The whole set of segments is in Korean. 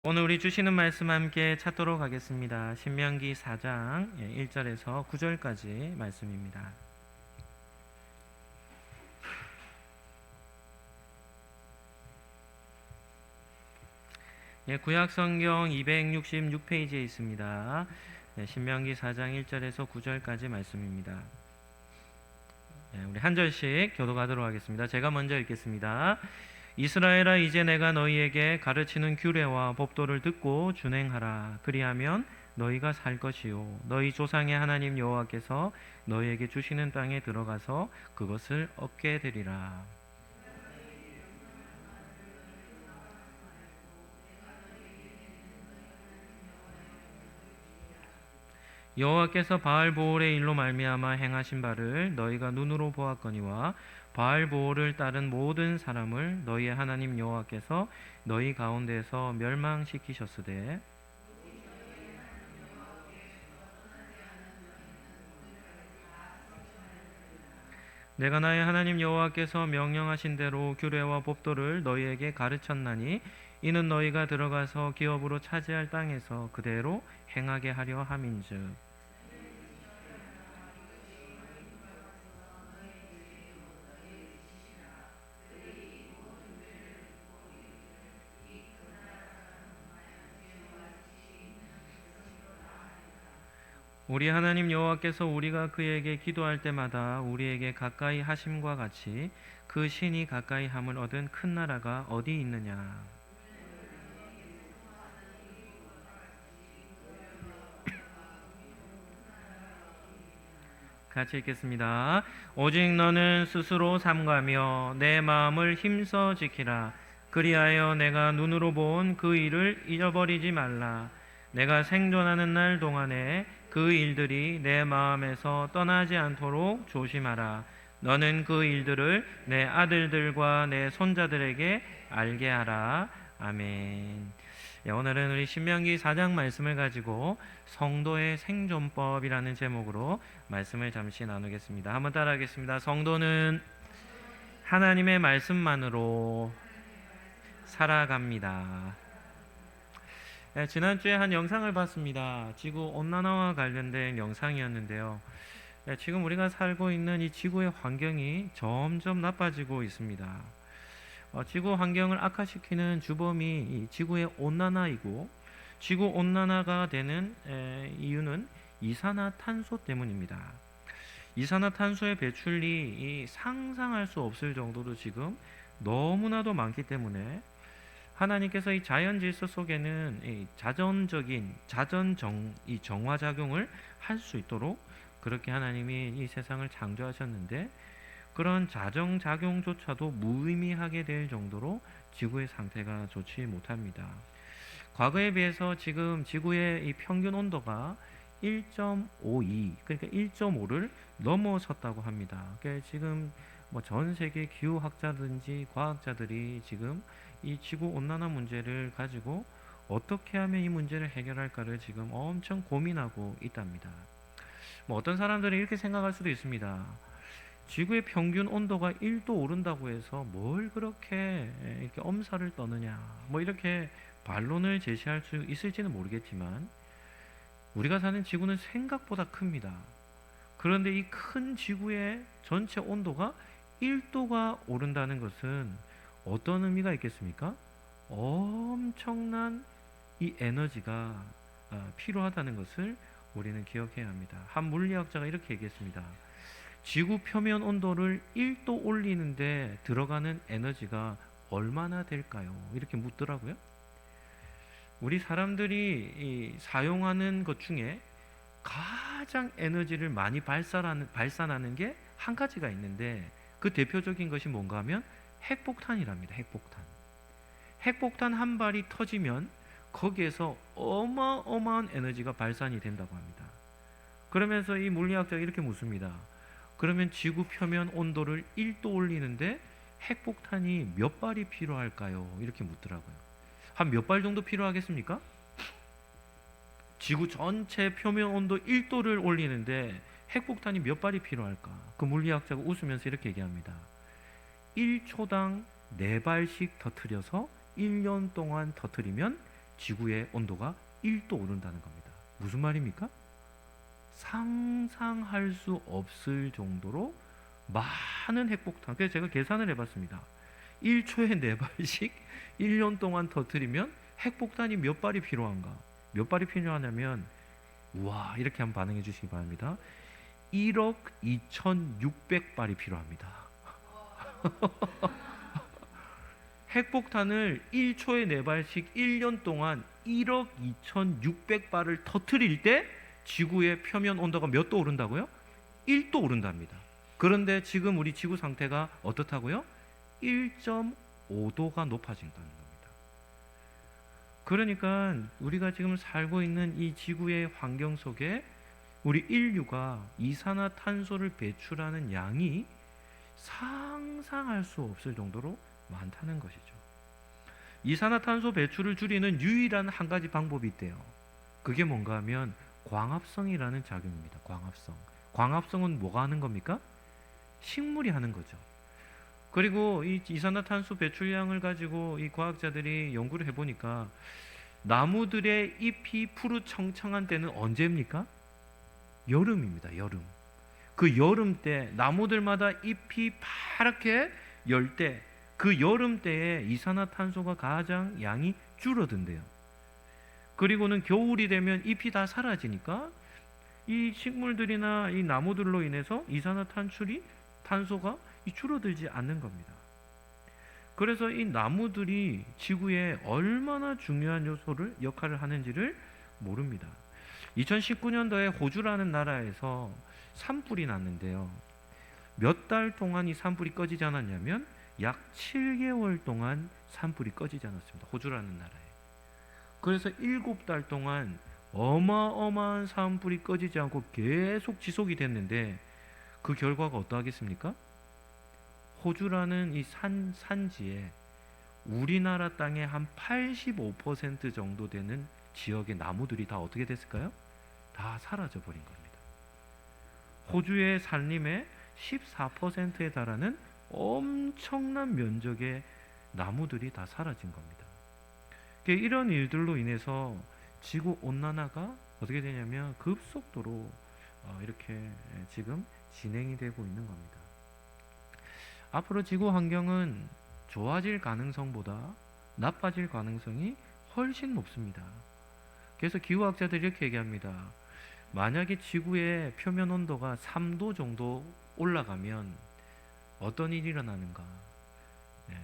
오늘 우리 주시는 말씀 함께 찾도록 하겠습니다. 신명기 4장 1절에서 9절까지 말씀입니다. 구약 성경 266페이지에 있습니다. 신명기 4장 1절에서 9절까지 말씀입니다. 우리 한 절씩 교독하도록 하겠습니다. 제가 먼저 읽겠습니다. 이스라엘아, 이제 내가 너희에게 가르치는 규례와 법도를 듣고 준행하라. 그리하면 너희가 살 것이요 너희 조상의 하나님 여호와께서 너희에게 주시는 땅에 들어가서 그것을 얻게 되리라. 여호와께서 바알보올의 일로 말미암아 행하신 바를 너희가 눈으로 보았거니와 바알보올을 따른 모든 사람을 너희의 하나님 여호와께서 너희 가운데서 멸망시키셨으되 내가 나의 하나님 여호와께서 명령하신 대로 규례와 법도를 너희에게 가르쳤나니 이는 너희가 들어가서 기업으로 차지할 땅에서 그대로 행하게 하려 함인즉. 우리 하나님 여호와께서 우리가 그에게 기도할 때마다 우리에게 가까이 하심과 같이 그 신이 가까이 함을 얻은 큰 나라가 어디 있느냐. 같이 읽겠습니다. 오직 너는 스스로 삼가며 내 마음을 힘써 지키라. 그리하여 내가 눈으로 본 그 일을 잊어버리지 말라. 내가 생존하는 날 동안에 그 일들이 내 마음에서 떠나지 않도록 조심하라. 너는 그 일들을 내 아들들과 내 손자들에게 알게 하라. 아멘. 오늘은 우리 신명기 4장 말씀을 가지고 성도의 생존법이라는 제목으로 말씀을 잠시 나누겠습니다. 한번 따라하겠습니다. 성도는 하나님의 말씀만으로 살아갑니다. 지난주에 한 영상을 봤습니다. 지구 온난화와 관련된 영상이었는데요. 지금 우리가 살고 있는 이 지구의 환경이 점점 나빠지고 있습니다. 지구 환경을 악화시키는 주범이 이 지구의 온난화이고, 지구 온난화가 되는 이유는 이산화탄소 때문입니다. 이산화탄소의 배출이 상상할 수 없을 정도로 지금 너무나도 많기 때문에 하나님께서 이 자연 질서 속에는 이 정화 작용을 할 수 있도록 그렇게 하나님이 이 세상을 창조하셨는데, 그런 자정 작용조차도 무의미하게 될 정도로 지구의 상태가 좋지 못합니다. 과거에 비해서 지금 지구의 이 평균 온도가 1.52, 그러니까 1.5를 넘어섰다고 합니다. 그러니까 지금 전 세계 기후학자든지 과학자들이 지금 이 지구 온난화 문제를 가지고 어떻게 하면 이 문제를 해결할까를 지금 엄청 고민하고 있답니다. 어떤 사람들은 이렇게 생각할 수도 있습니다. 지구의 평균 온도가 1도 오른다고 해서 뭘 그렇게 이렇게 엄살을 떠느냐, 이렇게 반론을 제시할 수 있을지는 모르겠지만, 우리가 사는 지구는 생각보다 큽니다. 그런데 이 큰 지구의 전체 온도가 1도가 오른다는 것은 어떤 의미가 있겠습니까? 엄청난 이 에너지가 필요하다는 것을 우리는 기억해야 합니다. 한 물리학자가 이렇게 얘기했습니다. 지구 표면 온도를 1도 올리는데 들어가는 에너지가 얼마나 될까요? 이렇게 묻더라고요. 우리 사람들이 사용하는 것 중에 가장 에너지를 많이 발산하는 게 한 가지가 있는데, 그 대표적인 것이 뭔가 하면 핵폭탄이랍니다. 핵폭탄 한 발이 터지면 거기에서 어마어마한 에너지가 발산이 된다고 합니다. 그러면서 이 물리학자가 이렇게 묻습니다. 그러면 지구 표면 온도를 1도 올리는데 핵폭탄이 몇 발이 필요할까요? 이렇게 묻더라고요. 한 몇 발 정도 필요하겠습니까? 지구 전체 표면 온도 1도를 올리는데 핵폭탄이 몇 발이 필요할까? 그 물리학자가 웃으면서 이렇게 얘기합니다. 1초당 4발씩 터뜨려서 1년 동안 터뜨리면 지구의 온도가 1도 오른다는 겁니다. 무슨 말입니까? 상상할 수 없을 정도로 많은 핵폭탄. 그래서 제가 계산을 해봤습니다. 1초에 4발씩 1년 동안 터뜨리면 핵폭탄이 몇 발이 필요한가? 몇 발이 필요하냐면, 우와, 이렇게 한번 반응해 주시기 바랍니다. 1억 2,600발이 필요합니다. 핵폭탄을 1초에 4발씩 1년 동안 1억 2,600발을 터뜨릴 때 지구의 표면 온도가 몇 도 오른다고요? 1도 오른답니다. 그런데 지금 우리 지구 상태가 어떻다고요? 1.5도가 높아진다는 겁니다. 그러니까 우리가 지금 살고 있는 이 지구의 환경 속에 우리 인류가 이산화탄소를 배출하는 양이 상상할 수 없을 정도로 많다는 것이죠. 이산화탄소 배출을 줄이는 유일한 한 가지 방법이 있대요. 그게 뭔가 하면 광합성이라는 작용입니다. 광합성. 광합성은 뭐가 하는 겁니까? 식물이 하는 거죠. 그리고 이 이산화탄소 배출량을 가지고 이 과학자들이 연구를 해보니까 나무들의 잎이 푸르청청한 때는 언제입니까? 여름입니다. 여름. 그 여름 때 나무들마다 잎이 파랗게 열 때, 그 여름 때에 이산화탄소가 가장 양이 줄어든대요. 그리고는 겨울이 되면 잎이 다 사라지니까 이 식물들이나 이 나무들로 인해서 이산화탄소가 줄어들지 않는 겁니다. 그래서 이 나무들이 지구에 얼마나 중요한 역할을 하는지를 모릅니다. 2019년도에 호주라는 나라에서 산불이 났는데요. 몇 달 동안 이 산불이 꺼지지 않았냐면 약 7개월 동안 산불이 꺼지지 않았습니다. 호주라는 나라에. 그래서 7달 동안 어마어마한 산불이 꺼지지 않고 계속 지속이 됐는데 그 결과가 어떠하겠습니까? 호주라는 이 산지에 우리나라 땅의 한 85% 정도 되는 지역의 나무들이 다 어떻게 됐을까요? 다 사라져 버린 겁니다. 호주의 산림의 14%에 달하는 엄청난 면적의 나무들이 다 사라진 겁니다. 이런 일들로 인해서 지구 온난화가 어떻게 되냐면 급속도로 이렇게 지금 진행이 되고 있는 겁니다. 앞으로 지구 환경은 좋아질 가능성보다 나빠질 가능성이 훨씬 높습니다. 그래서 기후학자들이 이렇게 얘기합니다. 만약에 지구의 표면 온도가 3도 정도 올라가면 어떤 일이 일어나는가? 네.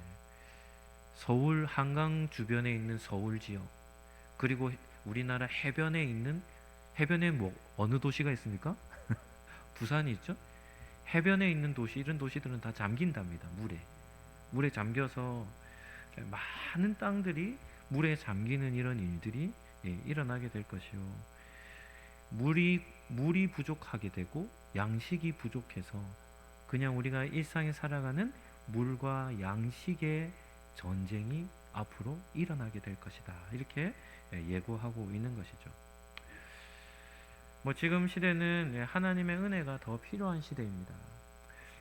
서울 한강 주변에 있는 서울 지역, 그리고 우리나라 해변에 어느 도시가 있습니까? 부산이 있죠? 해변에 있는 도시, 이런 도시들은 다 잠긴답니다. 물에 잠겨서 많은 땅들이 물에 잠기는 이런 일들이 일어나게 될 것이요. 물이 부족하게 되고 양식이 부족해서 그냥 우리가 일상에 살아가는 물과 양식의 전쟁이 앞으로 일어나게 될 것이다. 이렇게 예고하고 있는 것이죠. 지금 시대는 하나님의 은혜가 더 필요한 시대입니다.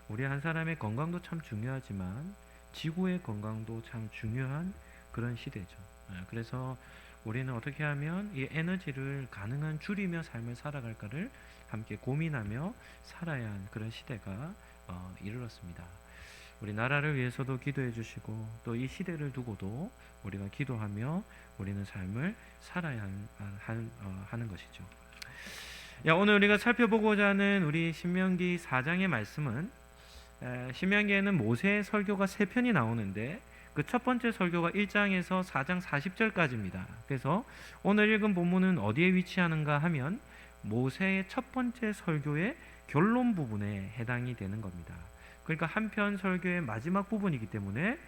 우리 한 사람의 건강도 참 중요하지만 지구의 건강도 참 중요한 그런 시대죠. 그래서 우리는 어떻게 하면 이 에너지를 가능한 줄이며 삶을 살아갈까를 함께 고민하며 살아야 하는 그런 시대가 이르렀습니다. 우리 나라를 위해서도 기도해 주시고 또 이 시대를 두고도 우리가 기도하며 우리는 삶을 살아야 하는 것이죠. 오늘 우리가 살펴보고자 하는 우리 신명기 4장의 말씀은, 신명기에는 모세의 설교가 3편이 나오는데 그 첫 번째 설교가 1장에서 4장 40절까지입니다. 그래서 오늘 읽은 본문은 어디에 위치하는가 하면 모세의 첫 번째 설교의 결론 부분에 해당이 되는 겁니다. 그러니까 한편 설교의 마지막 부분이기 때문에,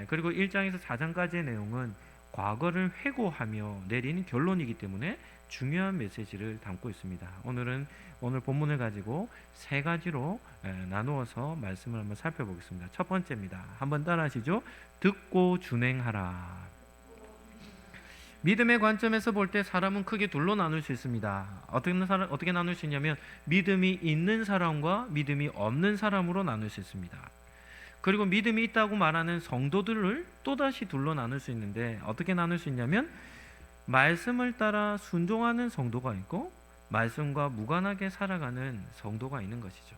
그리고 1장에서 4장까지의 내용은 과거를 회고하며 내리는 결론이기 때문에 중요한 메시지를 담고 있습니다. 오늘 본문을 가지고 3가지로 나누어서 말씀을 한번 살펴보겠습니다. 첫 번째입니다. 한번 따라하시죠. 듣고 준행하라. 믿음의 관점에서 볼 때 사람은 크게 둘로 나눌 수 있습니다. 어떻게 나눌 수 있냐면 믿음이 있는 사람과 믿음이 없는 사람으로 나눌 수 있습니다. 그리고 믿음이 있다고 말하는 성도들을 또다시 둘로 나눌 수 있는데 어떻게 나눌 수 있냐면 말씀을 따라 순종하는 성도가 있고 말씀과 무관하게 살아가는 성도가 있는 것이죠.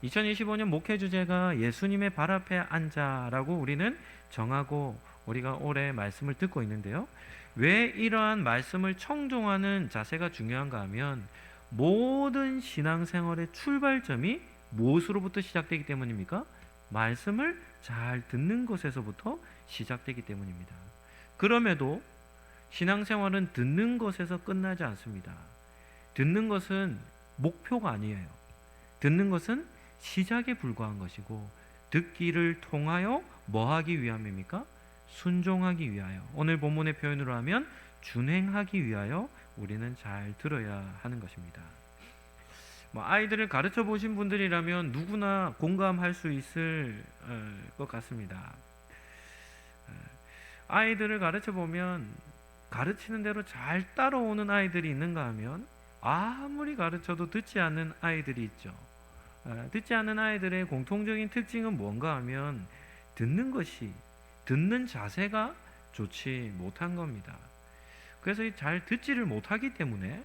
2025년 목회 주제가 예수님의 발 앞에 앉아라고 우리는 정하고 우리가 올해 말씀을 듣고 있는데요. 왜 이러한 말씀을 청종하는 자세가 중요한가 하면 모든 신앙생활의 출발점이 무엇으로부터 시작되기 때문입니까? 말씀을 잘 듣는 것에서부터 시작되기 때문입니다. 그럼에도 신앙생활은 듣는 것에서 끝나지 않습니다. 듣는 것은 목표가 아니에요. 듣는 것은 시작에 불과한 것이고 듣기를 통하여 뭐 하기 위함입니까? 순종하기 위하여. 오늘 본문의 표현으로 하면 준행하기 위하여 우리는 잘 들어야 하는 것입니다. 아이들을 가르쳐 보신 분들이라면 누구나 공감할 수 있을 것 같습니다. 아이들을 가르쳐 보면 가르치는 대로 잘 따라오는 아이들이 있는가 하면 아무리 가르쳐도 듣지 않는 아이들이 있죠. 듣지 않는 아이들의 공통적인 특징은 뭔가 하면 듣는 자세가 좋지 못한 겁니다. 그래서 잘 듣지를 못하기 때문에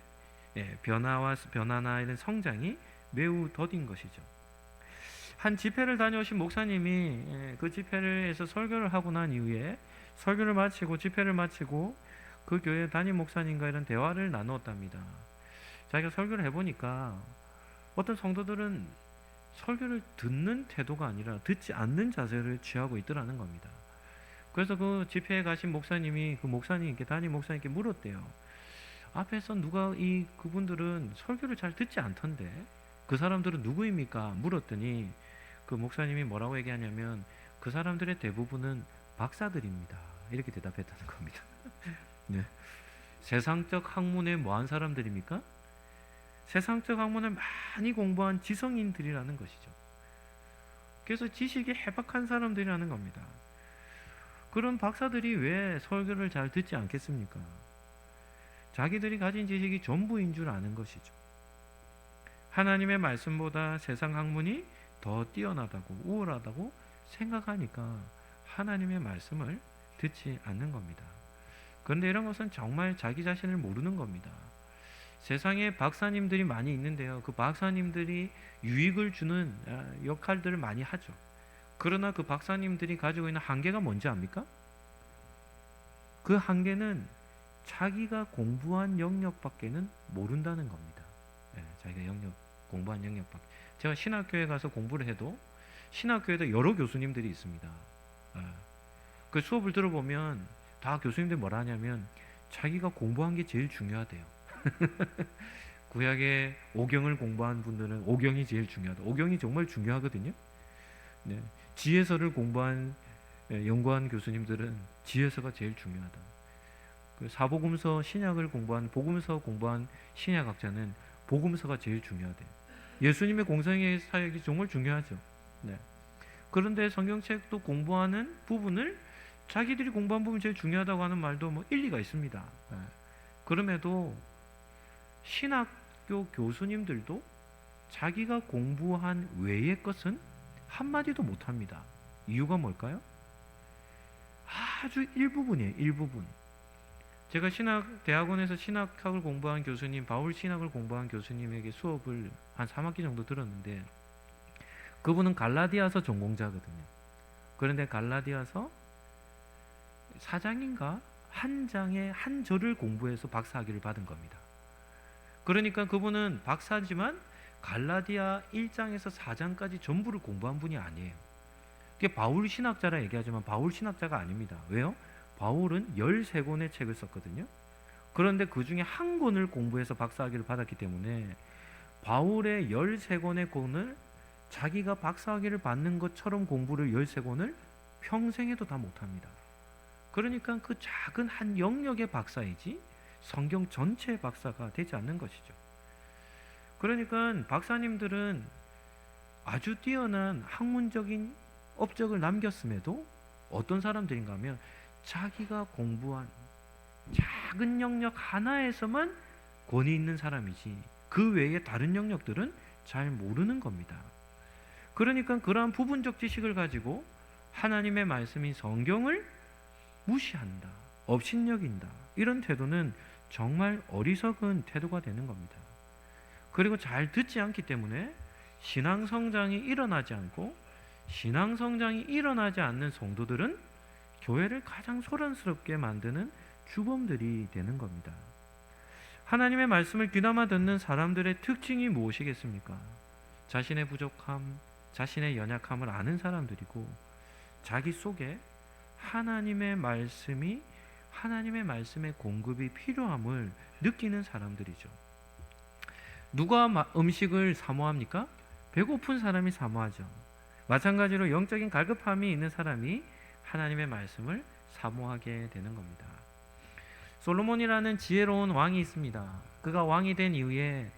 변화나 이런 성장이 매우 더딘 것이죠. 한 집회를 다녀오신 목사님이 그 집회에서 설교를 하고 난 이후에 설교를 마치고 집회를 마치고 그 교회 담임 목사님과 이런 대화를 나누었답니다. 자기가 설교를 해보니까 어떤 성도들은 설교를 듣는 태도가 아니라 듣지 않는 자세를 취하고 있더라는 겁니다. 그래서 그 집회에 가신 목사님이 그 목사님께 담임 목사님께 물었대요. 앞에서 그분들은 설교를 잘 듣지 않던데 그 사람들은 누구입니까? 물었더니 그 목사님이 뭐라고 얘기하냐면 그 사람들의 대부분은 박사들입니다. 이렇게 대답했다는 겁니다. 네. 세상적 학문에 뭐한 사람들입니까? 세상적 학문을 많이 공부한 지성인들이라는 것이죠. 그래서 지식이 해박한 사람들이라는 겁니다. 그런 박사들이 왜 설교를 잘 듣지 않겠습니까? 자기들이 가진 지식이 전부인 줄 아는 것이죠. 하나님의 말씀보다 세상 학문이 더 뛰어나다고 우월하다고 생각하니까 하나님의 말씀을 듣지 않는 겁니다. 그런데 이런 것은 정말 자기 자신을 모르는 겁니다. 세상에 박사님들이 많이 있는데요. 그 박사님들이 유익을 주는 역할들을 많이 하죠. 그러나 그 박사님들이 가지고 있는 한계가 뭔지 압니까? 그 한계는 자기가 공부한 영역밖에는 모른다는 겁니다. 자기가 공부한 영역밖에. 제가 신학교에 가서 공부를 해도 신학교에도 여러 교수님들이 있습니다. 그 수업을 들어보면 다 교수님들이 뭐라 하냐면 자기가 공부한 게 제일 중요하대요. 구약의 오경을 공부한 분들은 오경이 제일 중요하다. 오경이 정말 중요하거든요. 네. 지혜서를 연구한 교수님들은 지혜서가 제일 중요하다. 그 사복음서 신약을 복음서 공부한 신약학자는 복음서가 제일 중요하대요. 예수님의 공생의 사역이 정말 중요하죠. 네. 그런데 성경책도 공부하는 부분을 자기들이 공부한 부분이 제일 중요하다고 하는 말도 일리가 있습니다. 네. 그럼에도 신학교 교수님들도 자기가 공부한 외의 것은 한마디도 못합니다. 이유가 뭘까요? 아주 일부분이에요. 일부분. 제가 대학원에서 신학학을 공부한 교수님, 바울 신학을 공부한 교수님에게 수업을 한 3학기 정도 들었는데 그분은 갈라디아서 전공자거든요. 그런데 갈라디아서 4장인가 한 장의 한 절을 공부해서 박사학위를 받은 겁니다. 그러니까 그분은 박사지만 갈라디아 1장에서 4장까지 전부를 공부한 분이 아니에요. 그게 바울 신학자라 얘기하지만 바울 신학자가 아닙니다. 왜요? 바울은 13권의 책을 썼거든요. 그런데 그 중에 한 권을 공부해서 박사학위를 받았기 때문에 바울의 13권의 권을 자기가 박사학위를 받는 것처럼 공부를 13권을 평생에도 다 못합니다. 그러니까 그 작은 한 영역의 박사이지 성경 전체의 박사가 되지 않는 것이죠. 그러니까 박사님들은 아주 뛰어난 학문적인 업적을 남겼음에도 어떤 사람들인가 하면 자기가 공부한 작은 영역 하나에서만 권위 있는 사람이지 그 외에 다른 영역들은 잘 모르는 겁니다. 그러니까 그러한 부분적 지식을 가지고 하나님의 말씀인 성경을 무시한다. 업신여긴다. 이런 태도는 정말 어리석은 태도가 되는 겁니다. 그리고 잘 듣지 않기 때문에 신앙 성장이 일어나지 않고, 신앙 성장이 일어나지 않는 성도들은 교회를 가장 소란스럽게 만드는 주범들이 되는 겁니다. 하나님의 말씀을 귀담아 듣는 사람들의 특징이 무엇이겠습니까? 자신의 부족함, 자신의 연약함을 아는 사람들이고, 자기 속에 하나님의 말씀의 공급이 필요함을 느끼는 사람들이죠. 누가 음식을 사모합니까? 배고픈 사람이 사모하죠. 마찬가지로 영적인 갈급함이 있는 사람이 하나님의 말씀을 사모하게 되는 겁니다. 솔로몬이라는 지혜로운 왕이 있습니다. 그가 왕이 된 이후에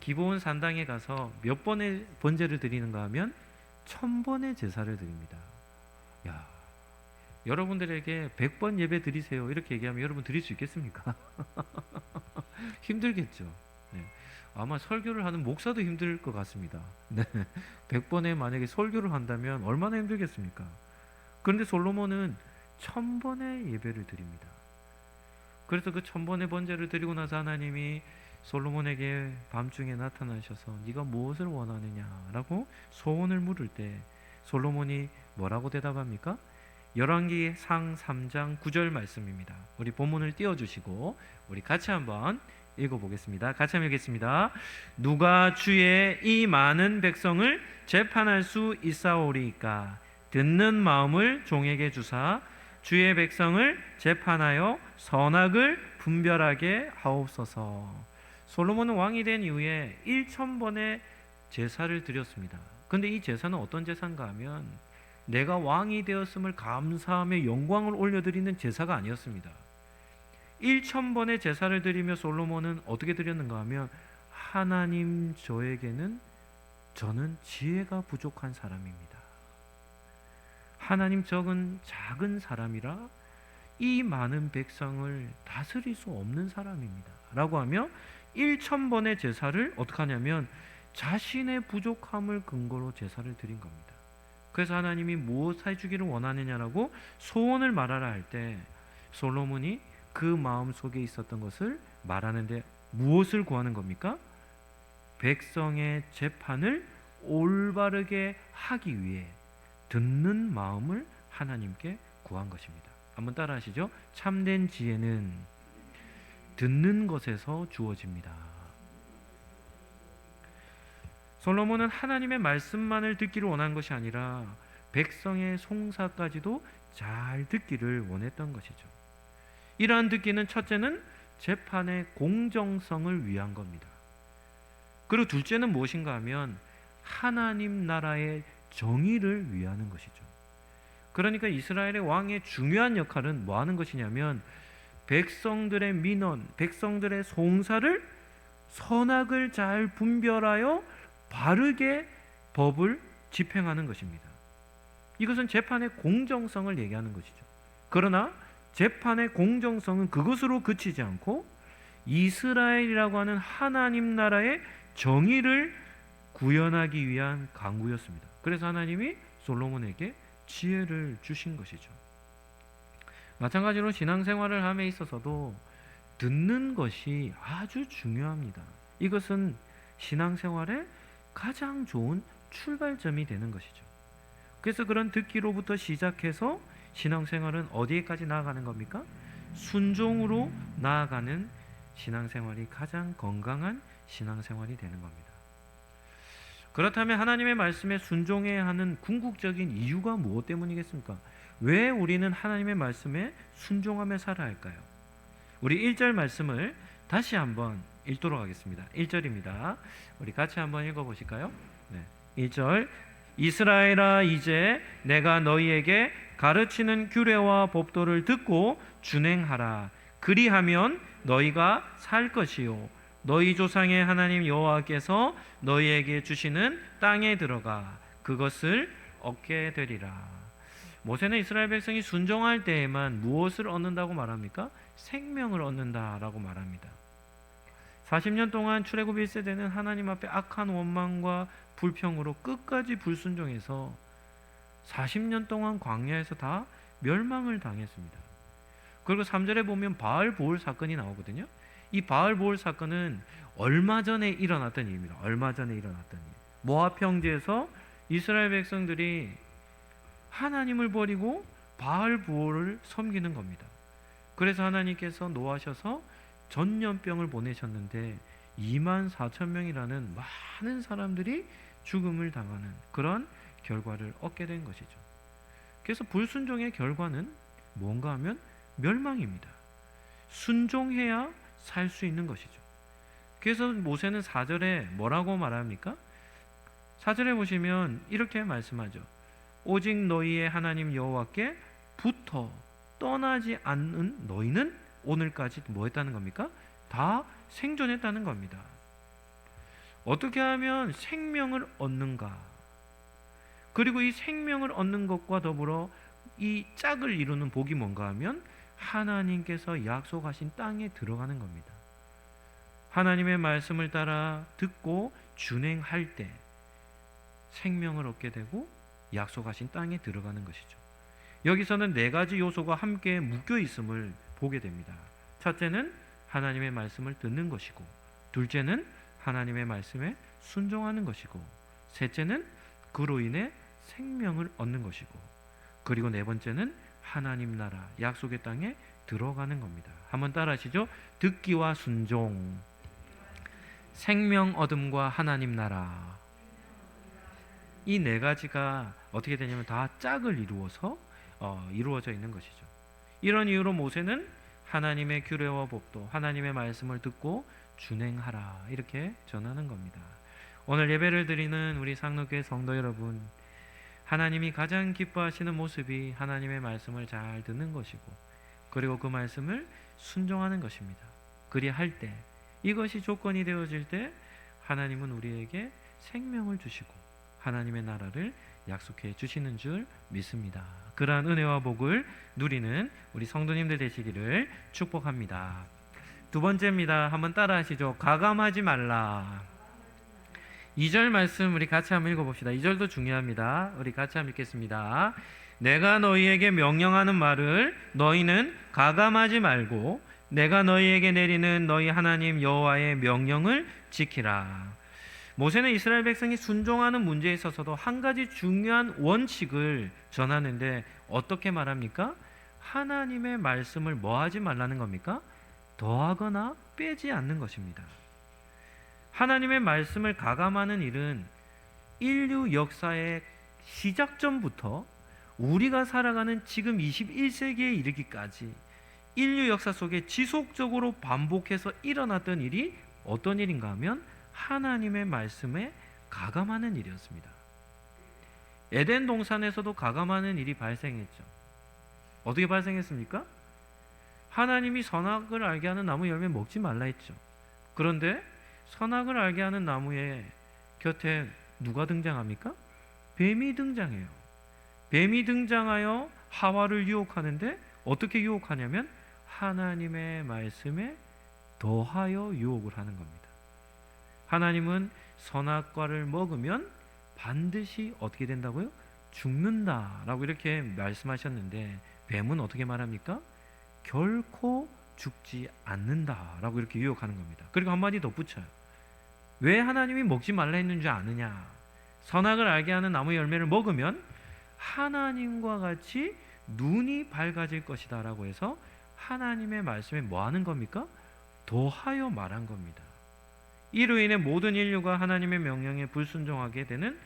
기브온 산당에 가서 몇 번의 번제를 드리는가 하면 1000번의 제사를 드립니다. 야, 여러분들에게 100번 예배 드리세요 이렇게 얘기하면 여러분 드릴 수 있겠습니까? 힘들겠죠. 네. 아마 설교를 하는 목사도 힘들 것 같습니다. 네. 100번에 만약에 설교를 한다면 얼마나 힘들겠습니까? 그런데 솔로몬은 1000번의 예배를 드립니다. 그래서 그 1000번의 번제를 드리고 나서 하나님이 솔로몬에게 밤중에 나타나셔서 네가 무엇을 원하느냐라고 소원을 물을 때 솔로몬이 뭐라고 대답합니까? 열왕기상 3장 9절 말씀입니다. 우리 본문을 띄워주시고 우리 같이 한번 읽어보겠습니다. 같이 한번 읽겠습니다. 누가 주의 이 많은 백성을 재판할 수 있사오리이까? 듣는 마음을 종에게 주사 주의 백성을 재판하여 선악을 분별하게 하옵소서. 솔로몬은 왕이 된 이후에 1000번의 제사를 드렸습니다. 근데 이 제사는 어떤 제사인가 하면 내가 왕이 되었음을 감사하며 영광을 올려드리는 제사가 아니었습니다. 1000번의 제사를 드리며 솔로몬은 어떻게 드렸는가 하면 하나님 저는 지혜가 부족한 사람입니다. 하나님 저는 작은 사람이라 이 많은 백성을 다스릴 수 없는 사람입니다 라고 하며 1000번의 제사를 어떻게 하냐면 자신의 부족함을 근거로 제사를 드린 겁니다. 그래서 하나님이 무엇 해주기를 원하느냐라고 소원을 말하라 할 때 솔로몬이 그 마음 속에 있었던 것을 말하는데 무엇을 구하는 겁니까? 백성의 재판을 올바르게 하기 위해 듣는 마음을 하나님께 구한 것입니다. 한번 따라 하시죠. 참된 지혜는 듣는 것에서 주어집니다. 솔로몬은 하나님의 말씀만을 듣기를 원한 것이 아니라 백성의 송사까지도 잘 듣기를 원했던 것이죠. 이러한 듣기는 첫째는 재판의 공정성을 위한 겁니다. 그리고 둘째는 무엇인가 하면 하나님 나라의 정의를 위하는 것이죠. 그러니까 이스라엘의 왕의 중요한 역할은 뭐 하는 것이냐면 백성들의 민원, 백성들의 송사를 선악을 잘 분별하여 바르게 법을 집행하는 것입니다. 이것은 재판의 공정성을 얘기하는 것이죠. 그러나 재판의 공정성은 그것으로 그치지 않고 이스라엘이라고 하는 하나님 나라의 정의를 구현하기 위한 강구였습니다. 그래서 하나님이 솔로몬에게 지혜를 주신 것이죠. 마찬가지로 신앙생활을 함에 있어서도 듣는 것이 아주 중요합니다. 이것은 신앙생활의 가장 좋은 출발점이 되는 것이죠. 그래서 그런 듣기로부터 시작해서 신앙생활은 어디에까지 나아가는 겁니까? 순종으로 나아가는 신앙생활이 가장 건강한 신앙생활이 되는 겁니다. 그렇다면 하나님의 말씀에 순종해야 하는 궁극적인 이유가 무엇 때문이겠습니까? 왜 우리는 하나님의 말씀에 순종하며 살아야 할까요? 우리 1절 말씀을 다시 한번 읽도록 하겠습니다. 1절입니다. 우리 같이 한번 읽어보실까요? 네. 1절 이스라엘아 이제 내가 너희에게 가르치는 규례와 법도를 듣고 준행하라. 그리하면 너희가 살 것이요 너희 조상의 하나님 여호와께서 너희에게 주시는 땅에 들어가 그것을 얻게 되리라. 모세는 이스라엘 백성이 순종할 때에만 무엇을 얻는다고 말합니까? 생명을 얻는다라고 말합니다. 40년 동안 출애굽 1세대는 하나님 앞에 악한 원망과 불평으로 끝까지 불순종해서 40년 동안 광야에서 다 멸망을 당했습니다. 그리고 3절에 보면 바알 보올 사건이 나오거든요. 이 바알 보올 사건은 얼마 전에 일어났던 일입니다. 얼마 전에 일어났던 일. 모압 평지에서 이스라엘 백성들이 하나님을 버리고 바알 보올을 섬기는 겁니다. 그래서 하나님께서 노하셔서 전염병을 보내셨는데 2만 4천 명이라는 많은 사람들이 죽음을 당하는 그런 결과를 얻게 된 것이죠. 그래서 불순종의 결과는 뭔가 하면 멸망입니다. 순종해야 살 수 있는 것이죠. 그래서 모세는 4절에 뭐라고 말합니까? 4절에 보시면 이렇게 말씀하죠. 오직 너희의 하나님 여호와께 붙어 떠나지 않는 너희는 오늘까지 뭐 했다는 겁니까? 다 생존했다는 겁니다. 어떻게 하면 생명을 얻는가? 그리고 이 생명을 얻는 것과 더불어 이 짝을 이루는 복이 뭔가 하면 하나님께서 약속하신 땅에 들어가는 겁니다. 하나님의 말씀을 따라 듣고 준행할 때 생명을 얻게 되고 약속하신 땅에 들어가는 것이죠. 여기서는 네 가지 요소가 함께 묶여 있음을 보게 됩니다. 첫째는 하나님의 말씀을 듣는 것이고, 둘째는 하나님의 말씀에 순종하는 것이고, 셋째는 그로 인해 생명을 얻는 것이고, 그리고 네 번째는 하나님 나라 약속의 땅에 들어가는 겁니다. 한번 따라하시죠. 듣기와 순종, 생명 얻음과 하나님 나라. 이 네 가지가 어떻게 되냐면 다 짝을 이루어서 이루어져 있는 것이죠. 이런 이유로 모세는 하나님의 규례와 법도 하나님의 말씀을 듣고 준행하라 이렇게 전하는 겁니다. 오늘 예배를 드리는 우리 상록교회 성도 여러분, 하나님이 가장 기뻐하시는 모습이 하나님의 말씀을 잘 듣는 것이고, 그리고 그 말씀을 순종하는 것입니다. 그리할 때, 이것이 조건이 되어질 때 하나님은 우리에게 생명을 주시고 하나님의 나라를 약속해 주시는 줄 믿습니다. 그러한 은혜와 복을 누리는 우리 성도님들 되시기를 축복합니다. 두 번째입니다. 한번 따라하시죠. 가감하지 말라. 2절 말씀 우리 같이 한번 읽어봅시다. 2절도 중요합니다. 우리 같이 한번 읽겠습니다. 내가 너희에게 명령하는 말을 너희는 가감하지 말고 내가 너희에게 내리는 너희 하나님 여호와의 명령을 지키라. 모세는 이스라엘 백성이 순종하는 문제에 있어서도 한 가지 중요한 원칙을 전하는데 어떻게 말합니까? 하나님의 말씀을 뭐 하지 말라는 겁니까? 더하거나 빼지 않는 것입니다. 하나님의 말씀을 가감하는 일은 인류 역사의 시작점부터 우리가 살아가는 지금 21세기에 이르기까지 인류 역사 속에 지속적으로 반복해서 일어났던 일이 어떤 일인가 하면 하나님의 말씀에 가감하는 일이었습니다. 에덴 동산에서도 가감하는 일이 발생했죠. 어떻게 발생했습니까? 하나님이 선악을 알게 하는 나무 열매 먹지 말라 했죠. 그런데 선악을 알게 하는 나무의 곁에 누가 등장합니까? 뱀이 등장해요. 뱀이 등장하여 하와를 유혹하는데 어떻게 유혹하냐면 하나님의 말씀에 더하여 유혹을 하는 겁니다. 하나님은 선악과를 먹으면 반드시 어떻게 된다고요? 죽는다라고 이렇게 말씀하셨는데 뱀은 어떻게 말합니까? 결코 죽지 않는다라고 이렇게 유혹하는 겁니다. 그리고 한마디 덧붙여요. 왜 하나님이 먹지 말라 했는 줄 아느냐? 선악을 알게 하는 나무 열매를 먹으면 하나님과 같이 눈이 밝아질 것이다 라고 해서 하나님의 말씀에 뭐 하는 겁니까? 더하여 말한 겁니다. 이로 인해 모든 인류가 하나님의 명령에 불순종하게 되는,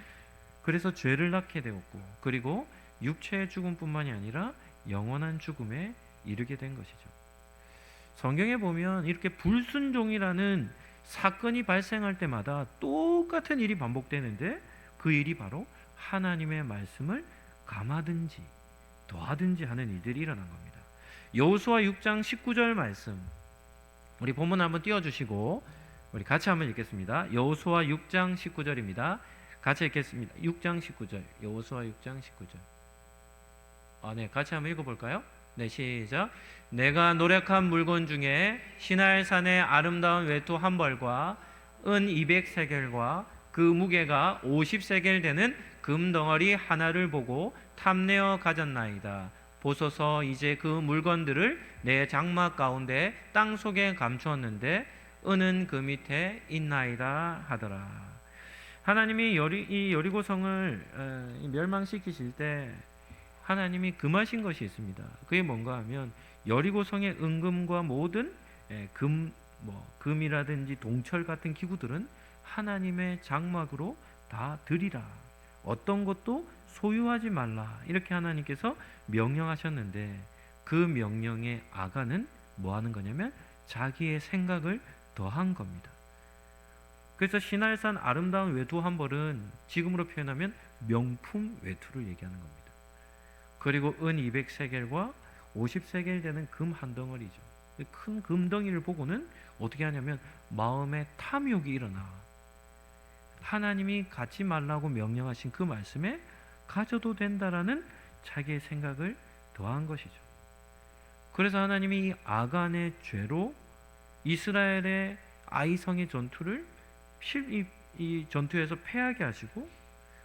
그래서 죄를 낳게 되었고, 그리고 육체의 죽음뿐만이 아니라 영원한 죽음에 이르게 된 것이죠. 성경에 보면 이렇게 불순종이라는 사건이 발생할 때마다 똑같은 일이 반복되는데 그 일이 바로 하나님의 말씀을 감하든지 더하든지 하는 일들이 일어난 겁니다. 여호수아 6장 19절 말씀 우리 본문 한번 띄워주시고 우리 같이 한번 읽겠습니다. 여호수아 6장 19절입니다. 같이 읽겠습니다. 6장 19절. 여호수아 6장 19절. 네, 같이 한번 읽어볼까요? 네, 시작. 내가 노력한 물건 중에 시날산의 아름다운 외투 한 벌과 은 200세겔과 그 무게가 50세겔 되는 금 덩어리 하나를 보고 탐내어 가졌나이다. 보소서 이제 그 물건들을 내 장막 가운데 땅 속에 감추었는데 은은 그 밑에 있나이다 하더라. 하나님이 이 여리고성을 멸망시키실 때 하나님이 금하신 것이 있습니다. 그게 뭔가 하면 여리고성의 은금과 모든 금이라든지 동철 같은 기구들은 하나님의 장막으로 다 드리라. 어떤 것도 소유하지 말라. 이렇게 하나님께서 명령하셨는데 그 명령의 아간은 뭐 하는 거냐면 자기의 생각을 더한 겁니다. 그래서 신할산 아름다운 외투 한 벌은 지금으로 표현하면 명품 외투를 얘기하는 겁니다. 그리고 은 200세겔과 50세겔 되는 금 한 덩어리죠. 큰 금덩이를 보고는 어떻게 하냐면 마음에 탐욕이 일어나 하나님이 갖지 말라고 명령하신 그 말씀에 가져도 된다라는 자기의 생각을 더한 것이죠. 그래서 하나님이 이 아간의 죄로 이스라엘의 아이성의 전투를 이 전투에서 패하게 하시고,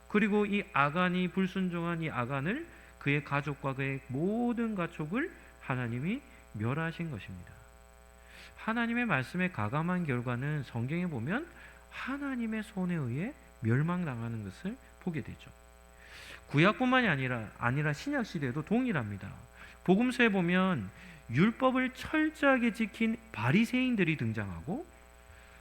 그리고 이 아간이 불순종한 이 아간을 그의 가족과 그의 모든 가족을 하나님이 멸하신 것입니다. 하나님의 말씀에 가감한 결과는 성경에 보면 하나님의 손에 의해 멸망당하는 것을 보게 되죠. 구약뿐만이 아니라 신약 시대에도 동일합니다. 복음서에 보면 율법을 철저하게 지킨 바리새인들이 등장하고,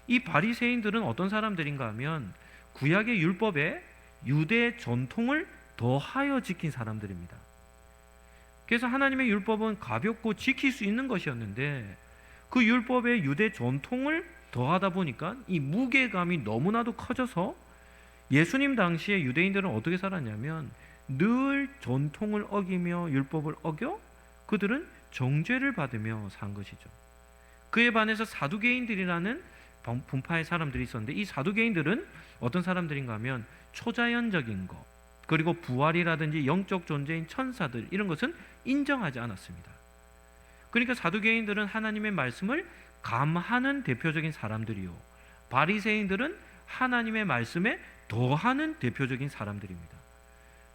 이 바리새인들은 어떤 사람들인가 하면 구약의 율법에 유대 전통을 더하여 지킨 사람들입니다. 그래서 하나님의 율법은 가볍고 지킬 수 있는 것이었는데 그 율법의 유대 전통을 더하다 보니까 이 무게감이 너무나도 커져서 예수님 당시에 유대인들은 어떻게 살았냐면 늘 전통을 어기며 율법을 어겨 그들은 정죄를 받으며 산 것이죠. 그에 반해서 사두개인들이라는 분파의 사람들이 있었는데, 이 사두개인들은 어떤 사람들인가 하면 초자연적인 것, 그리고 부활이라든지 영적 존재인 천사들, 이런 것은 인정하지 않았습니다. 그러니까 사두개인들은 하나님의 말씀을 감하는 대표적인 사람들이요, 바리새인들은 하나님의 말씀에 더하는 대표적인 사람들입니다.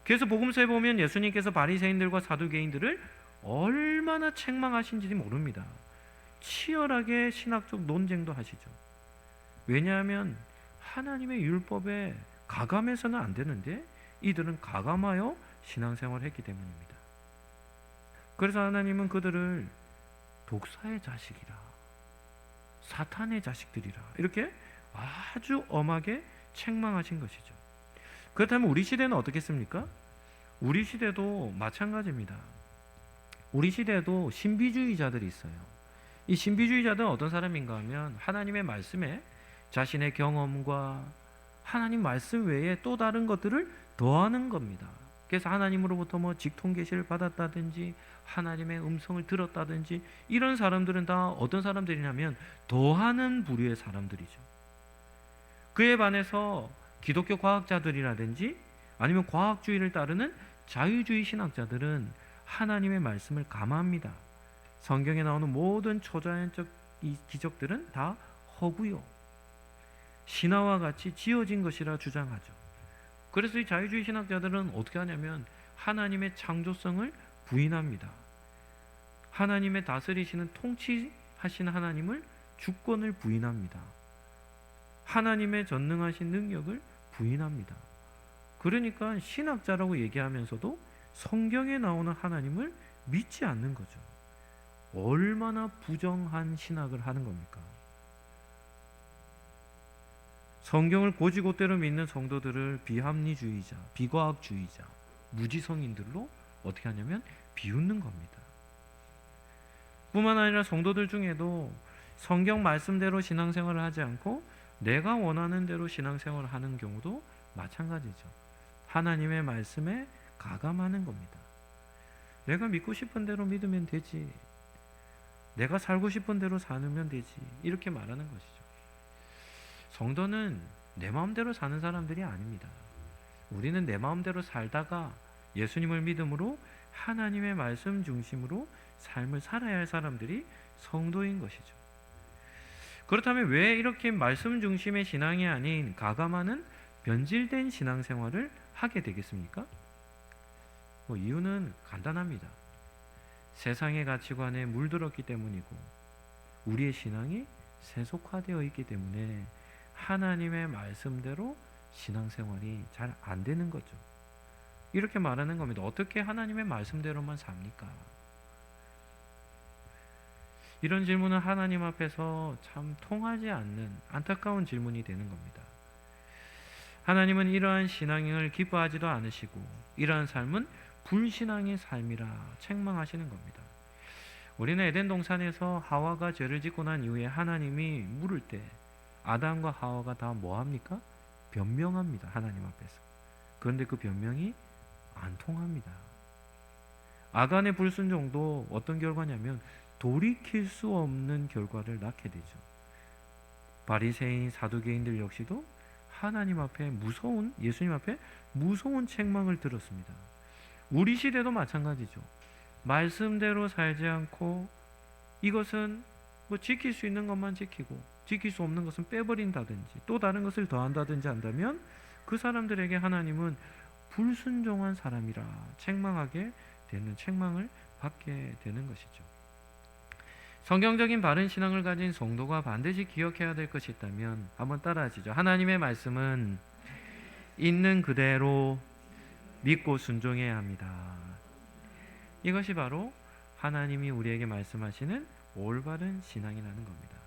그래서 복음서에 보면 예수님께서 바리새인들과 사두개인들을 얼마나 책망하신지 모릅니다. 치열하게 신학적 논쟁도 하시죠. 왜냐하면 하나님의 율법에 가감해서는 안 되는데 이들은 가감하여 신앙생활을 했기 때문입니다. 그래서 하나님은 그들을 독사의 자식이라, 사탄의 자식들이라 이렇게 아주 엄하게 책망하신 것이죠. 그렇다면 우리 시대는 어떻겠습니까? 우리 시대도 마찬가지입니다. 우리 시대에도 신비주의자들이 있어요. 이 신비주의자들은 어떤 사람인가 하면 하나님의 말씀에 자신의 경험과 하나님 말씀 외에 또 다른 것들을 더하는 겁니다. 그래서 하나님으로부터 직통 계시를 받았다든지 하나님의 음성을 들었다든지, 이런 사람들은 다 어떤 사람들이냐면 더하는 부류의 사람들이죠. 그에 반해서 기독교 과학자들이라든지 아니면 과학주의를 따르는 자유주의 신학자들은 하나님의 말씀을 감합니다. 성경에 나오는 모든 초자연적 기적들은 다 허구요, 신화와 같이 지어진 것이라 주장하죠. 그래서 이 자유주의 신학자들은 어떻게 하냐면 하나님의 창조성을 부인합니다. 하나님의 다스리시는 통치하시는 하나님을 주권을 부인합니다. 하나님의 전능하신 능력을 부인합니다. 그러니까 신학자라고 얘기하면서도 성경에 나오는 하나님을 믿지 않는 거죠. 얼마나 부정한 신학을 하는 겁니까? 성경을 고지고대로 믿는 성도들을 비합리주의자, 비과학주의자, 무지성인들로 어떻게 하냐면 비웃는 겁니다. 뿐만 아니라 성도들 중에도 성경 말씀대로 신앙생활을 하지 않고 내가 원하는 대로 신앙생활을 하는 경우도 마찬가지죠. 하나님의 말씀에 가감하는 겁니다. 내가 믿고 싶은 대로 믿으면 되지, 내가 살고 싶은 대로 살면 되지, 이렇게 말하는 것이죠. 성도는 내 마음대로 사는 사람들이 아닙니다. 우리는 내 마음대로 살다가 예수님을 믿음으로 하나님의 말씀 중심으로 삶을 살아야 할 사람들이 성도인 것이죠. 그렇다면 왜 이렇게 말씀 중심의 신앙이 아닌 가감하는 변질된 신앙생활을 하게 되겠습니까? 이유는 간단합니다. 세상의 가치관에 물들었기 때문이고 우리의 신앙이 세속화되어 있기 때문에 하나님의 말씀대로 신앙생활이 잘 안 되는 거죠. 이렇게 말하는 겁니다. 어떻게 하나님의 말씀대로만 삽니까? 이런 질문은 하나님 앞에서 참 통하지 않는 안타까운 질문이 되는 겁니다. 하나님은 이러한 신앙을 기뻐하지도 않으시고 이러한 삶은 불신앙의 삶이라 책망하시는 겁니다. 우리는 에덴 동산에서 하와가 죄를 짓고 난 이후에 하나님이 물을 때 아담과 하와가 다 뭐합니까? 변명합니다. 하나님 앞에서. 그런데 그 변명이 안 통합니다. 아간의 불순종도 어떤 결과냐면 돌이킬 수 없는 결과를 낳게 되죠. 바리새인 사두개인들 역시도 하나님 앞에 무서운, 예수님 앞에 무서운 책망을 들었습니다. 우리 시대도 마찬가지죠. 말씀대로 살지 않고 이것은 뭐 지킬 수 있는 것만 지키고 지킬 수 없는 것은 빼버린다든지 또 다른 것을 더한다든지 한다면 그 사람들에게 하나님은 불순종한 사람이라 책망하게 되는, 책망을 받게 되는 것이죠. 성경적인 바른 신앙을 가진 성도가 반드시 기억해야 될 것이 있다면 한번 따라하시죠. 하나님의 말씀은 있는 그대로 믿고 순종해야 합니다. 이것이 바로 하나님이 우리에게 말씀하시는 올바른 신앙이라는 겁니다.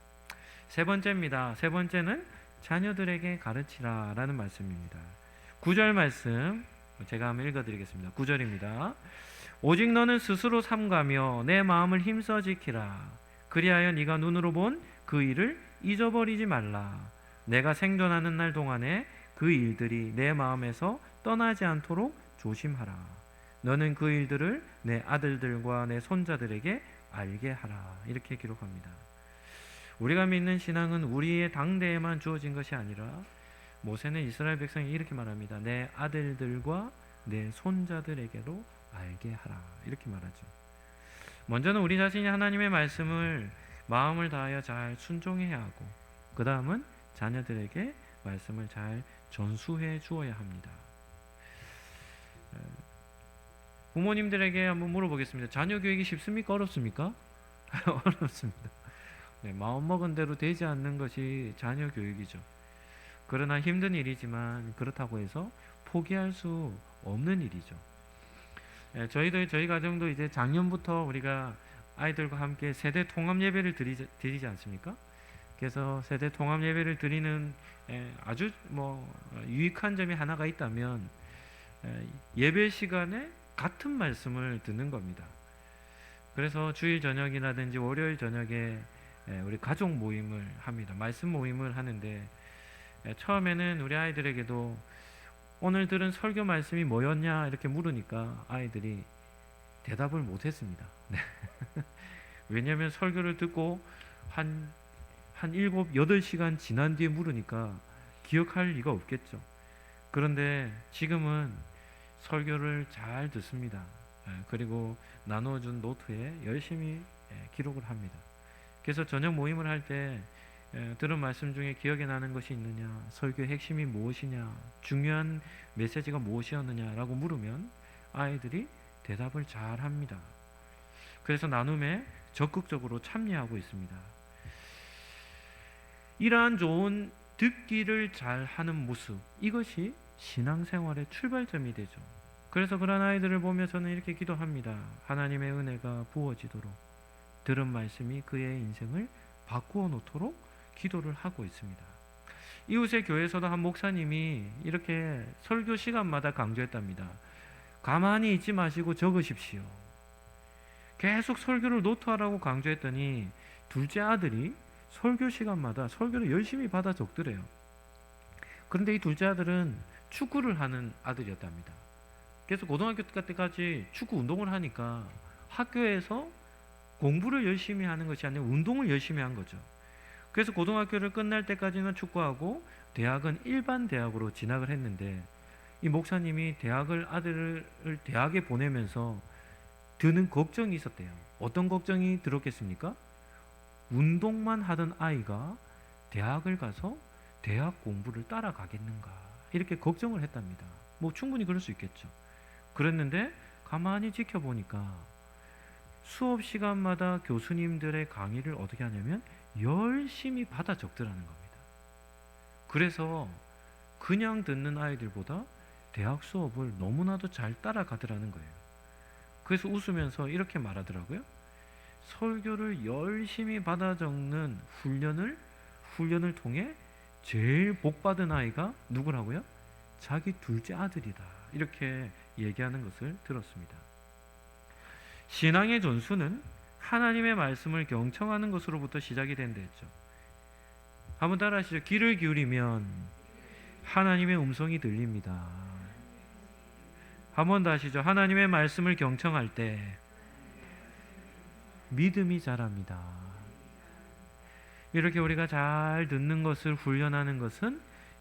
세 번째입니다. 세 번째는 자녀들에게 가르치라 라는 말씀입니다. 9절 말씀 제가 한번 읽어드리겠습니다. 9절입니다. 오직 너는 스스로 삼가며 내 마음을 힘써 지키라. 그리하여 네가 눈으로 본 그 일을 잊어버리지 말라. 내가 생존하는 날 동안에 그 일들이 내 마음에서 떠나지 않도록 조심하라. 너는 그 일들을 내 아들들과 내 손자들에게 알게 하라. 이렇게 기록합니다. 우리가 믿는 신앙은 우리의 당대에만 주어진 것이 아니라 모세는 이스라엘 백성이 이렇게 말합니다. 내 아들들과 내 손자들에게로 알게 하라. 이렇게 말하죠. 먼저는 우리 자신이 하나님의 말씀을 마음을 다하여 잘 순종해야 하고 그 다음은 자녀들에게 말씀을 잘 전수해 주어야 합니다. 부모님들에게 한번 물어보겠습니다. 자녀 교육이 쉽습니까? 어렵습니까? 어렵습니다. 네, 마음먹은 대로 되지 않는 것이 자녀 교육이죠. 그러나 힘든 일이지만 그렇다고 해서 포기할 수 없는 일이죠. 저희 가정도 이제 작년부터 우리가 아이들과 함께 세대 통합 예배를 드리지 않습니까? 그래서 세대 통합 예배를 드리는 아주 유익한 점이 하나가 있다면 예배 시간에 같은 말씀을 듣는 겁니다. 그래서 주일 저녁이라든지 월요일 저녁에 우리 가족 모임을 합니다. 말씀 모임을 하는데 처음에는 우리 아이들에게도 오늘 들은 설교 말씀이 뭐였냐 이렇게 물으니까 아이들이 대답을 못했습니다. 네. 왜냐하면 설교를 듣고 한 7, 8시간 지난 뒤에 물으니까 기억할 리가 없겠죠. 그런데 지금은 설교를 잘 듣습니다. 그리고 나눠준 노트에 열심히 기록을 합니다. 그래서 저녁 모임을 할 때 들은 말씀 중에 기억에 나는 것이 있느냐, 설교의 핵심이 무엇이냐, 중요한 메시지가 무엇이었느냐라고 물으면 아이들이 대답을 잘 합니다. 그래서 나눔에 적극적으로 참여하고 있습니다. 이러한 좋은 듣기를 잘 하는 모습, 이것이 신앙생활의 출발점이 되죠. 그래서 그런 아이들을 보며 저는 이렇게 기도합니다. 하나님의 은혜가 부어지도록 들은 말씀이 그의 인생을 바꾸어 놓도록 기도를 하고 있습니다. 이웃의 교회에서도 한 목사님이 이렇게 설교 시간마다 강조했답니다. 가만히 있지 마시고 적으십시오. 계속 설교를 노트하라고 강조했더니 둘째 아들이 설교 시간마다 설교를 열심히 받아 적더래요. 그런데 이 둘째 아들은 축구를 하는 아들이었답니다. 그래서 고등학교 때까지 축구 운동을 하니까 학교에서 공부를 열심히 하는 것이 아니라 운동을 열심히 한 거죠. 그래서 고등학교를 끝날 때까지는 축구하고 대학은 일반 대학으로 진학을 했는데 이 목사님이 아들을 대학에 보내면서 드는 걱정이 있었대요. 어떤 걱정이 들었겠습니까? 운동만 하던 아이가 대학을 가서 대학 공부를 따라가겠는가 이렇게 걱정을 했답니다. 뭐 충분히 그럴 수 있겠죠. 그랬는데 가만히 지켜보니까 수업 시간마다 교수님들의 강의를 어떻게 하냐면 열심히 받아 적더라는 겁니다. 그래서 그냥 듣는 아이들보다 대학 수업을 너무나도 잘 따라가더라는 거예요. 그래서 웃으면서 이렇게 말하더라고요. 설교를 열심히 받아 적는 훈련을 통해 제일 복 받은 아이가 누구라고요? 자기 둘째 아들이다. 이렇게 얘기하는 것을 들었습니다. 신앙의 전수는 하나님의 말씀을 경청하는 것으로부터 시작이 된다 했죠. 한번 따라하시죠. 귀를 기울이면 하나님의 음성이 들립니다. 한번 더 하시죠. 하나님의 말씀을 경청할 때 믿음이 자랍니다. 이렇게 우리가 잘 듣는 것을 훈련하는 것은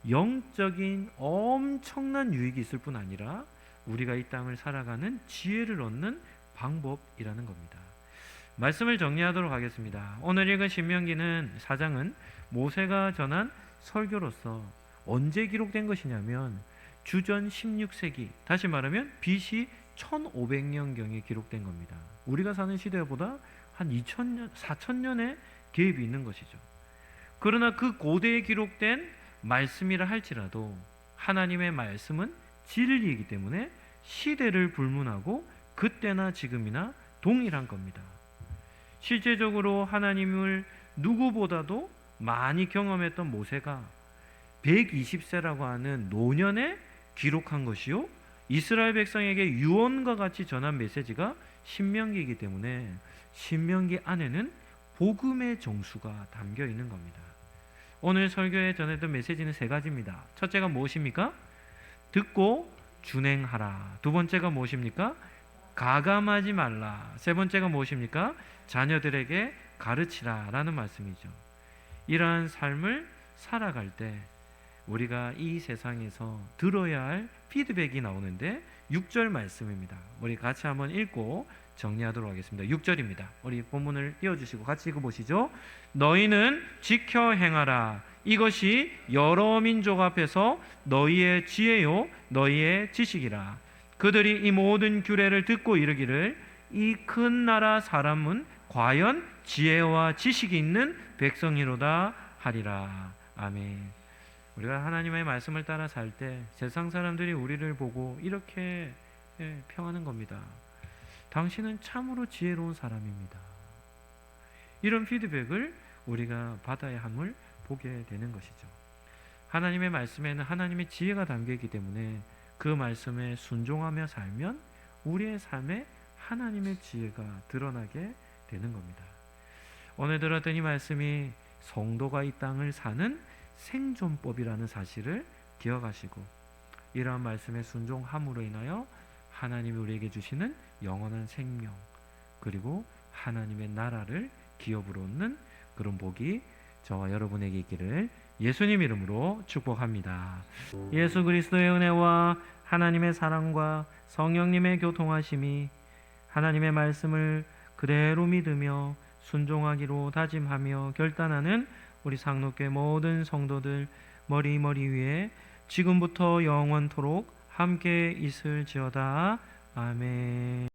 영적인 엄청난 유익이 있을 뿐 아니라 우리가 이 땅을 살아가는 지혜를 얻는 방법이라는 겁니다. 말씀을 정리하도록 하겠습니다. 오늘 읽은 신명기는 4장은 모세가 전한 설교로서 언제 기록된 것이냐면 주전 16세기, 다시 말하면 BC 1500년경에 기록된 겁니다. 우리가 사는 시대보다 한 2000년, 4000년의 갭이 있는 것이죠. 그러나 그 고대에 기록된 말씀이라 할지라도 하나님의 말씀은 진리이기 때문에 시대를 불문하고 그때나 지금이나 동일한 겁니다. 실제적으로 하나님을 누구보다도 많이 경험했던 모세가 120세라고 하는 노년에 기록한 것이요, 이스라엘 백성에게 유언과 같이 전한 메시지가 신명기이기 때문에 신명기 안에는 복음의 정수가 담겨 있는 겁니다. 오늘 설교에 전했던 메시지는 3가지입니다. 첫째가 무엇입니까? 듣고 준행하라. 두 번째가 무엇입니까? 가감하지 말라. 세 번째가 무엇입니까? 자녀들에게 가르치라 라는 말씀이죠. 이러한 삶을 살아갈 때 우리가 이 세상에서 들어야 할 피드백이 나오는데 6절 말씀입니다. 우리 같이 한번 읽고 정리하도록 하겠습니다. 6절입니다. 우리 본문을 띄워주시고 같이 읽어보시죠. 너희는 지켜 행하라. 이것이 여러 민족 앞에서 너희의 지혜요 너희의 지식이라. 그들이 이 모든 규례를 듣고 이르기를 이 큰 나라 사람은 과연 지혜와 지식이 있는 백성이로다 하리라. 아멘. 우리가 하나님의 말씀을 따라 살 때 세상 사람들이 우리를 보고 이렇게 평하는 겁니다. 당신은 참으로 지혜로운 사람입니다. 이런 피드백을 우리가 받아야 함을 보게 되는 것이죠. 하나님의 말씀에는 하나님의 지혜가 담겨있기 때문에 그 말씀에 순종하며 살면 우리의 삶에 하나님의 지혜가 드러나게 되는 겁니다. 오늘 들었던 이 말씀이 성도가 이 땅을 사는 생존법이라는 사실을 기억하시고 이러한 말씀에 순종함으로 인하여 하나님이 우리에게 주시는 영원한 생명 그리고 하나님의 나라를 기업으로 얻는 그런 복이 저와 여러분에게 있기를 예수님 이름으로 축복합니다. 예수 그리스도의 은혜와 하나님의 사랑과 성령님의 교통하심이 하나님의 말씀을 그대로 믿으며 순종하기로 다짐하며 결단하는 우리 상록교회 모든 성도들 머리 위에 지금부터 영원토록 함께 있을지어다. 아멘.